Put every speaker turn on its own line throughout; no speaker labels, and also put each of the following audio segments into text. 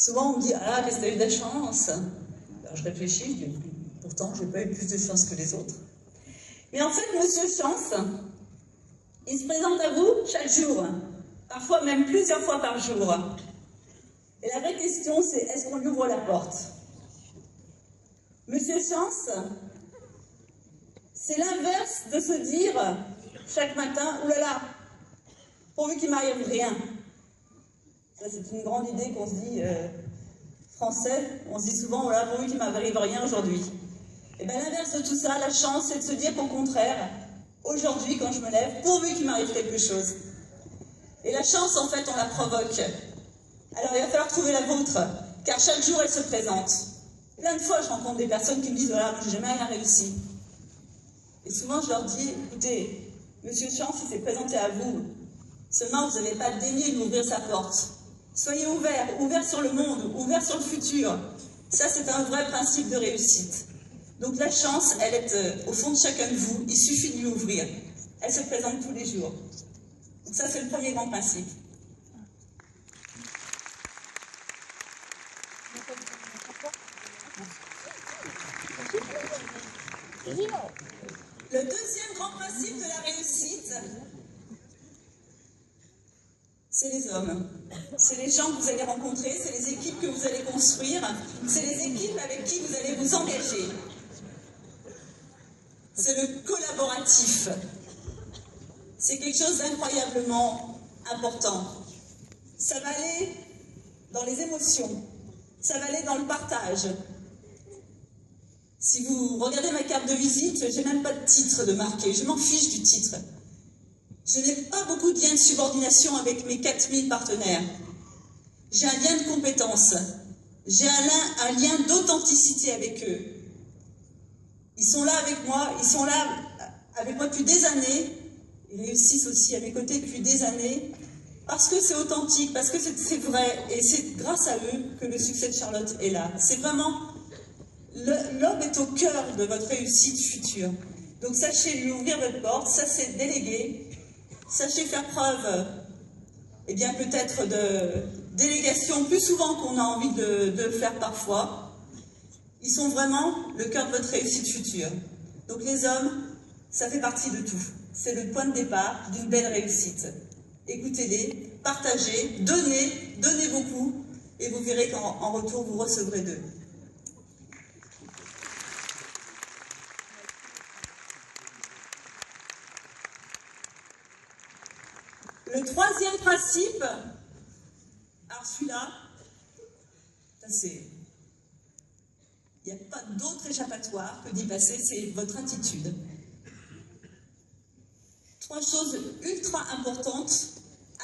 Souvent, on me dit « Ah, qu'est-ce que tu as eu de la chance ?» Alors je réfléchis, je dis « Pourtant, je n'ai pas eu plus de chance que les autres. » Mais en fait, Monsieur Chance, il se présente à vous chaque jour, parfois même plusieurs fois par jour. Et la vraie question, c'est est-ce qu'on lui ouvre la porte? Monsieur Chance, c'est l'inverse de se dire chaque matin « Ouh là là, pourvu qu'il m'arrive rien ». Ça, c'est une grande idée qu'on se dit français. On se dit souvent « Voilà, pourvu qu'il m'arrive rien aujourd'hui ». Et bien l'inverse de tout ça, la chance, c'est de se dire qu'au contraire, aujourd'hui, quand je me lève, pourvu qu'il m'arrive quelque chose. Et la chance, en fait, on la provoque. Alors il va falloir trouver la vôtre, car chaque jour, elle se présente. Plein de fois, je rencontre des personnes qui me disent « Voilà, moi, j'ai jamais rien réussi ». Et souvent, je leur dis « Écoutez, Monsieur Chance, il s'est présenté à vous. Seulement, vous n'avez pas daigné de m'ouvrir sa porte. Soyez ouverts, ouverts sur le monde, ouverts sur le futur. Ça, c'est un vrai principe de réussite. Donc la chance, elle est au fond de chacun de vous. Il suffit de lui ouvrir. Elle se présente tous les jours. Donc ça, c'est le premier grand principe. Le deuxième grand principe de la réussite, c'est les hommes. C'est les gens que vous allez rencontrer, c'est les équipes que vous allez construire, c'est les équipes avec qui vous allez vous engager. C'est le collaboratif. C'est quelque chose d'incroyablement important. Ça va aller dans les émotions, ça va aller dans le partage. Si vous regardez ma carte de visite, j'ai même pas de titre de marqué, je m'en fiche du titre. Je n'ai pas beaucoup de liens de subordination avec mes 4000 partenaires. J'ai un lien de compétence, j'ai un lien d'authenticité avec eux. Ils sont là avec moi, ils sont là avec moi depuis des années, ils réussissent aussi à mes côtés depuis des années, parce que c'est authentique, parce que c'est vrai, et c'est grâce à eux que le succès de Charlotte est là. C'est vraiment, l'homme est au cœur de votre réussite future. Donc sachez lui ouvrir votre porte, sachez déléguer, sachez faire preuve, eh bien peut-être de délégation plus souvent qu'on a envie de le faire parfois. Ils sont vraiment le cœur de votre réussite future. Donc les hommes, ça fait partie de tout. C'est le point de départ d'une belle réussite. Écoutez-les, partagez, donnez beaucoup, et vous verrez qu'en retour, vous recevrez d'eux. Le troisième principe, alors celui-là, c'est... Il n'y a pas d'autre échappatoire que d'y passer, c'est votre attitude. 3 choses ultra importantes,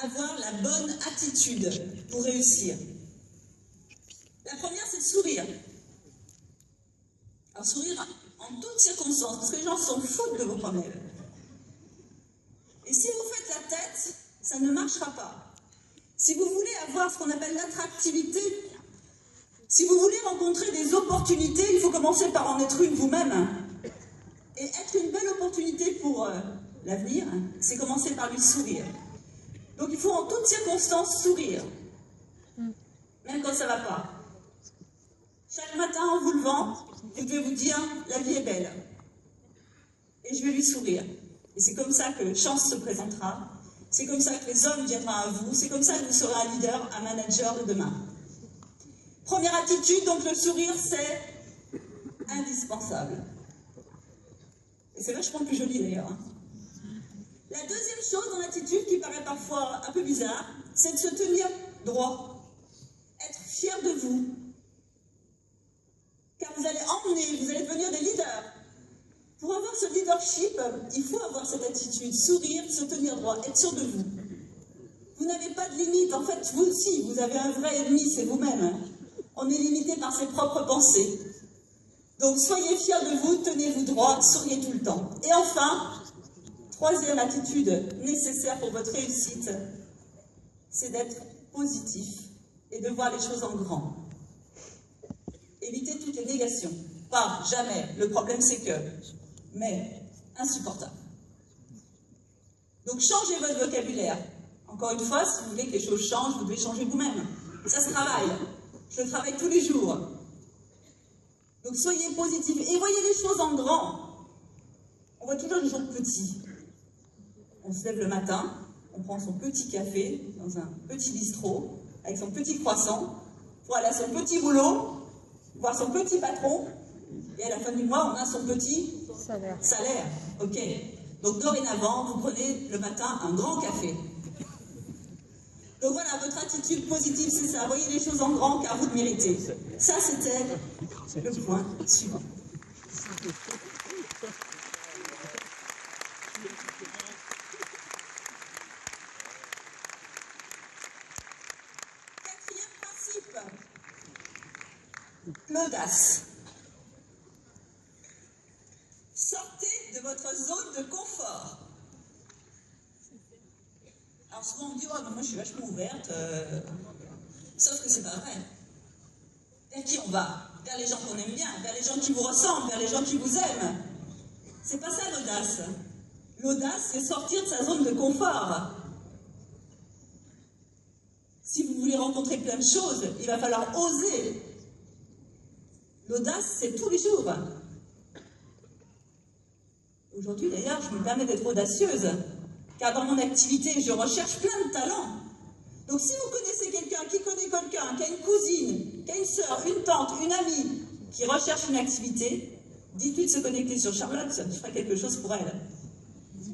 avoir la bonne attitude pour réussir. La première, c'est de sourire. Alors sourire en toutes circonstances, parce que les gens s'en foutent de vos problèmes. Et si vous faites la tête, ça ne marchera pas. Si vous voulez avoir ce qu'on appelle l'attractivité, si vous voulez rencontrer des opportunités, il faut commencer par en être une vous-même. Et être une belle opportunité pour l'avenir, c'est commencer par lui sourire. Donc il faut en toutes circonstances sourire, même quand ça ne va pas. Chaque matin en vous levant, vous devez vous dire « la vie est belle ». Et je vais lui sourire. Et c'est comme ça que chance se présentera, c'est comme ça que les hommes viendront à vous, c'est comme ça que vous serez un leader, un manager de demain. Première attitude, donc le sourire, c'est indispensable. Et c'est vachement plus joli d'ailleurs. La deuxième chose dans l'attitude, qui paraît parfois un peu bizarre, c'est de se tenir droit. Être fier de vous. Car vous allez emmener, vous allez devenir des leaders. Pour avoir ce leadership, il faut avoir cette attitude, sourire, se tenir droit, être sûr de vous. Vous n'avez pas de limite, en fait, vous aussi, vous avez un vrai ennemi, c'est vous-même. On est limité par ses propres pensées. Donc soyez fiers de vous, tenez-vous droit, souriez tout le temps. Et enfin, troisième attitude nécessaire pour votre réussite, c'est d'être positif et de voir les choses en grand. Évitez toutes les négations. Pas, jamais. Le problème c'est que. Mais, insupportable. Donc changez votre vocabulaire. Encore une fois, si vous voulez que les choses changent, vous devez changer vous-même. Ça se travaille. Je le travaille tous les jours. Donc soyez positifs et voyez les choses en grand. On voit toujours les gens petits. On se lève le matin, on prend son petit café dans un petit bistrot, avec son petit croissant, pour aller à son petit boulot, voir son petit patron, et à la fin du mois, on a son petit salaire. Ok. Donc dorénavant, vous prenez le matin un grand café. Donc voilà, votre attitude positive, c'est ça. Voyez les choses en grand, car vous le méritez. Ça, c'était le point suivant. Quatrième principe, l'audace. Sortez de votre zone de confort. Alors souvent on me dit, oh, moi je suis vachement ouverte, sauf que c'est pas vrai. Vers qui on va? Vers les gens qu'on aime bien, vers les gens qui vous ressemblent, vers les gens qui vous aiment. C'est pas ça l'audace. L'audace, c'est sortir de sa zone de confort. Si vous voulez rencontrer plein de choses, il va falloir oser. L'audace, c'est tous les jours. Aujourd'hui, d'ailleurs, je me permets d'être audacieuse, car dans mon activité, je recherche plein de talents. Donc si vous connaissez quelqu'un, qui connaît quelqu'un, qui a une cousine, qui a une sœur, une tante, une amie, qui recherche une activité, dites-lui de se connecter sur Charlotte, je ferai quelque chose pour elle.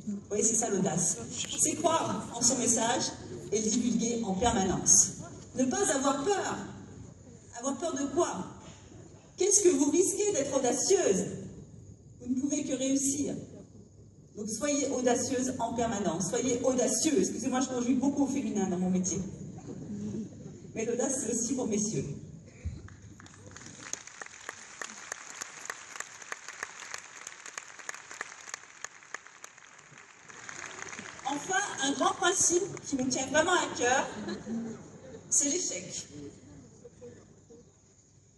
Vous voyez, c'est ça l'audace. C'est croire en son message et le divulguer en permanence. Ne pas avoir peur. Avoir peur de quoi? Qu'est-ce que vous risquez d'être audacieuse? Vous ne pouvez que réussir. Donc soyez audacieuse en permanence. Soyez audacieuse. Excusez-moi, je conjugue beaucoup au féminin dans mon métier. Mais l'audace, c'est aussi pour messieurs. Enfin, un grand principe qui me tient vraiment à cœur, c'est l'échec.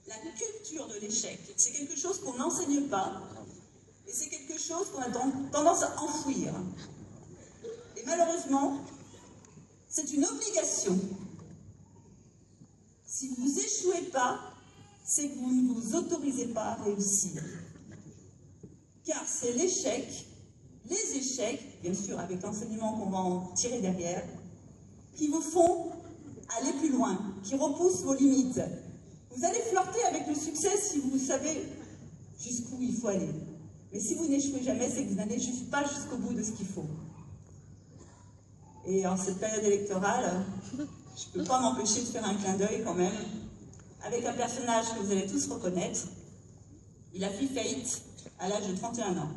La culture de l'échec, c'est quelque chose qu'on n'enseigne pas, et c'est quelque chose qu'on a tendance à enfouir. Et malheureusement, c'est une obligation. Si vous échouez pas, c'est que vous ne vous autorisez pas à réussir. Car c'est l'échec, les échecs, bien sûr avec l'enseignement qu'on va en tirer derrière, qui vous font aller plus loin, qui repoussent vos limites. Vous allez flirter avec le succès si vous savez jusqu'où il faut aller. Mais si vous n'échouez jamais, c'est que vous n'allez juste pas jusqu'au bout de ce qu'il faut. Et en cette période électorale, je ne peux pas m'empêcher de faire un clin d'œil quand même, avec un personnage que vous allez tous reconnaître. Il a fait faillite à l'âge de 31 ans,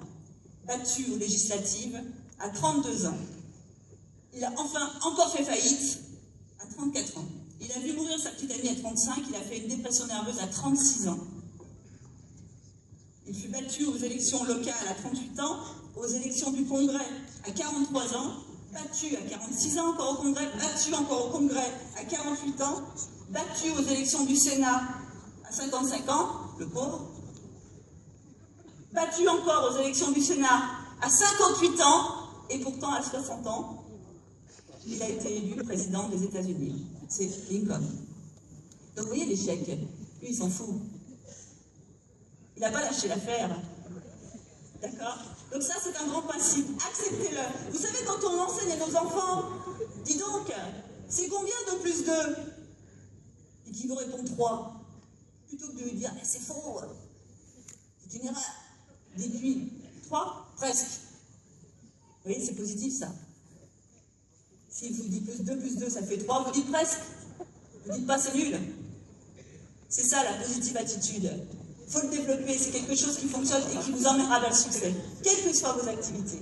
battu aux législatives à 32 ans. Il a enfin encore fait faillite à 34 ans. Il a vu mourir sa petite amie à 35, il a fait une dépression nerveuse à 36 ans. Il fut battu aux élections locales à 38 ans, aux élections du Congrès à 43 ans, battu à 46 ans encore au Congrès, battu encore au Congrès à 48 ans, battu aux élections du Sénat à 55 ans, le pauvre, battu encore aux élections du Sénat à 58 ans, et pourtant à 60 ans, il a été élu président des États-Unis. C'est Lincoln. Donc vous voyez l'échec, lui il s'en fout. Il n'a pas lâché l'affaire. D'accord? Donc ça c'est un grand principe, acceptez-le. Vous savez quand on enseigne à nos enfants, dis donc, c'est combien de plus 2? Et qu'ils vous répondent 3. Plutôt que de lui dire, c'est faux, c'est une erreur. Dites-lui, 3, presque. Vous voyez, c'est positif ça. S'il vous dit plus 2, ça fait 3, vous dites presque. Vous dites pas c'est nul. C'est ça la positive attitude. Il faut le développer, c'est quelque chose qui fonctionne et qui vous emmènera vers le succès, quelles que soient vos activités.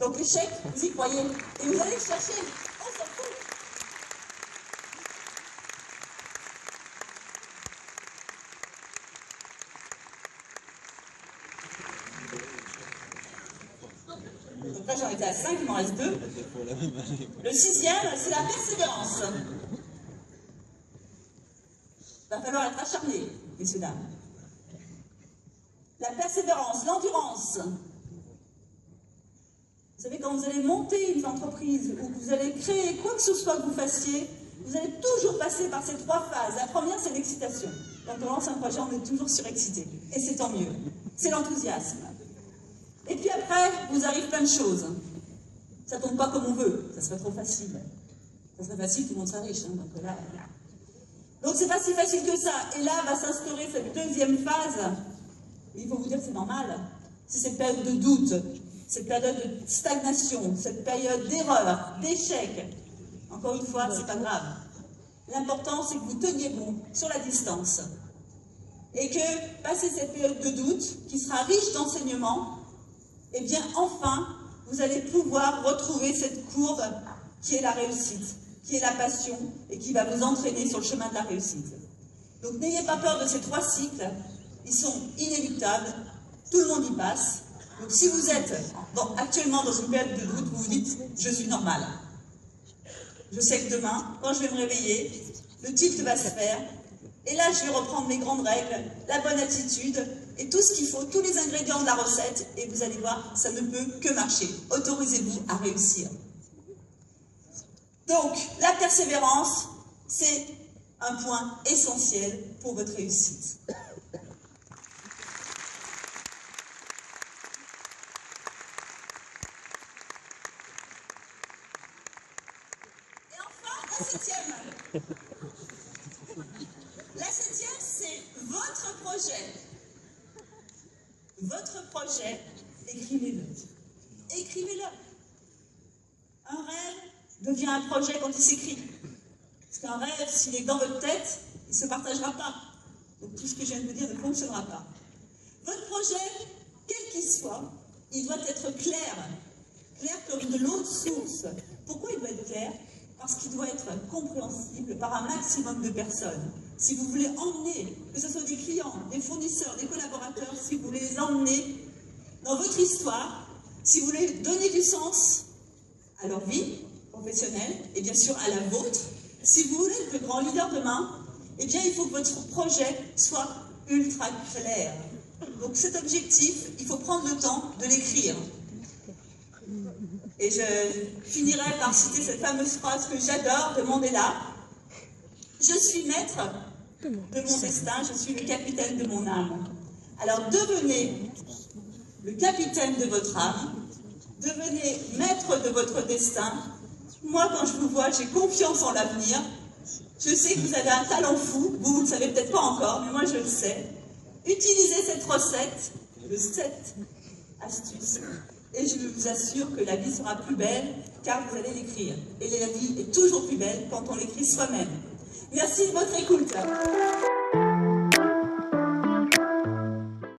Donc l'échec, vous y croyez. Et vous allez le chercher, on s'en fout. Donc là j'en étais à 5, il m'en reste 2. Le 6e, c'est la persévérance. Il va falloir être acharné, messieurs, dames. La persévérance, l'endurance. Vous savez, quand vous allez monter une entreprise ou que vous allez créer quoi que ce soit que vous fassiez, vous allez toujours passer par ces 3 phases. La première, c'est l'excitation. Quand on lance un projet, on est toujours surexcité. Et c'est tant mieux. C'est l'enthousiasme. Et puis après, vous arrive plein de choses. Ça ne tombe pas comme on veut. Ça serait trop facile. Ça serait facile, tout le monde serait riche. Hein, donc c'est pas si facile que ça. Et là va s'instaurer cette deuxième phase. Il faut vous dire que c'est normal. C'est cette période de doute, cette période de stagnation, cette période d'erreur, d'échec. Encore une fois, c'est pas grave. L'important, c'est que vous teniez bon sur la distance. Et que, passé cette période de doute, qui sera riche d'enseignements, eh bien, enfin, vous allez pouvoir retrouver cette courbe qui est la réussite, qui est la passion, et qui va vous entraîner sur le chemin de la réussite. Donc, n'ayez pas peur de ces 3 cycles. Ils sont inéluctables. Tout le monde y passe. Donc, si vous êtes actuellement dans une période de doute, vous vous dites « je suis normal ». Je sais que demain, quand je vais me réveiller, le tilt va se faire. Et là, je vais reprendre mes grandes règles, la bonne attitude et tout ce qu'il faut, tous les ingrédients de la recette. Et vous allez voir, ça ne peut que marcher. Autorisez-vous à réussir. Donc, la persévérance, c'est un point essentiel pour votre réussite. La septième, c'est votre projet. Votre projet, écrivez-le. Écrivez-le. Un rêve devient un projet quand il s'écrit. Parce qu'un rêve, s'il est dans votre tête, il ne se partagera pas. Donc tout ce que je viens de vous dire ne fonctionnera pas. Votre projet, quel qu'il soit, il doit être clair. Clair comme de l'eau de source. Pourquoi il doit être clair ? Parce qu'il doit être compréhensible par un maximum de personnes. Si vous voulez emmener, que ce soit des clients, des fournisseurs, des collaborateurs, si vous voulez les emmener dans votre histoire, si vous voulez donner du sens à leur vie professionnelle et bien sûr à la vôtre, si vous voulez être le grand leader demain, eh bien il faut que votre projet soit ultra clair. Donc cet objectif, il faut prendre le temps de l'écrire. Et je finirai par citer cette fameuse phrase que j'adore de Mandela. Je suis maître de mon destin, je suis le capitaine de mon âme. Alors devenez le capitaine de votre âme, devenez maître de votre destin. Moi, quand je vous vois, j'ai confiance en l'avenir. Je sais que vous avez un talent fou, vous ne le savez peut-être pas encore, mais moi je le sais. Utilisez cette recette, de 7 astuces. Et je vous assure que la vie sera plus belle, car vous allez l'écrire. Et la vie est toujours plus belle quand on l'écrit soi-même. Merci de votre écoute.